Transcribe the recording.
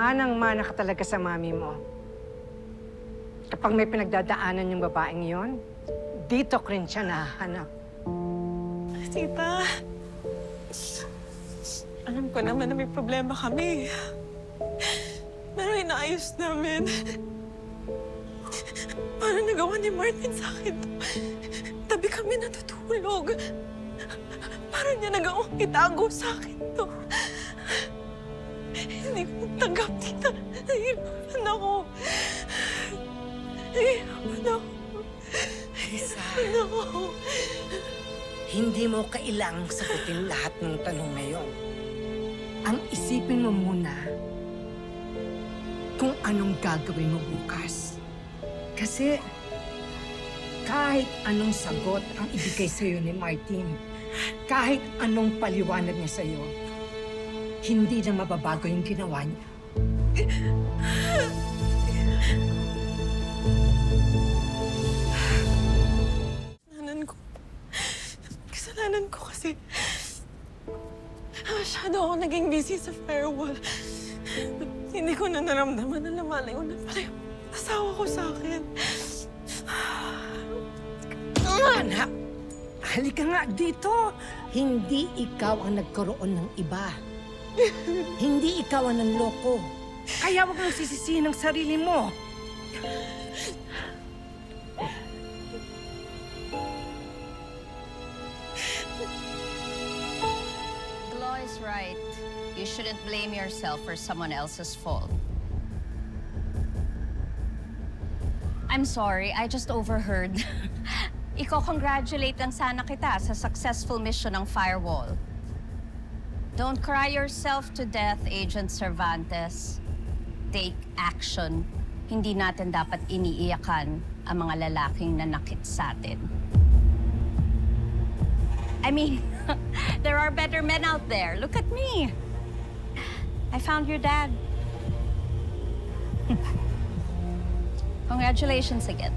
Manang-mana ka talaga sa mami mo. Kapag may pinagdadaanan yung babaeng yon, dito ko rin siya nahanap. Tita, alam ko naman na may problema kami. Pero inaayos namin. Paano nagawa ni Martin sa akin to? Tabi kami natutulog. Paano niya nagawang itago sa akin to? Hindi ko tanggap, tita. Nahihirapan ako. Nahihirapan ako. Lisa, Nahihirapan ako. hindi mo kailangang sagutin lahat ng tanong ngayon. Ang isipin mo muna kung anong gagawin mo bukas. Kasi kahit anong sagot ang ibigay sa'yo ni Martin, kahit anong paliwanag niya sa'yo, hindi na mababago yung ginawa niya. Kasalanan ko kasi masyado ako naging busy sa firewall. Hindi ko na naramdaman na lumalayo na pala yung asawa ko sa akin. Anak, halika nga dito. Hindi ikaw ang nagkaroon ng iba. Hindi ikaw ang nanloko. Kaya huwag mong sisisihin ang sarili mo. Law is right. You shouldn't blame yourself for someone else's fault. I'm sorry, I just overheard. Iko-congratulate lang sana kita sa successful mission ng firewall. Don't cry yourself to death, Agent Cervantes. Take action. Hindi natin dapat iniiyakan ang mga lalaking nanakit sa atin. I mean, there are better men out there. Look at me. I found your dad. Congratulations again.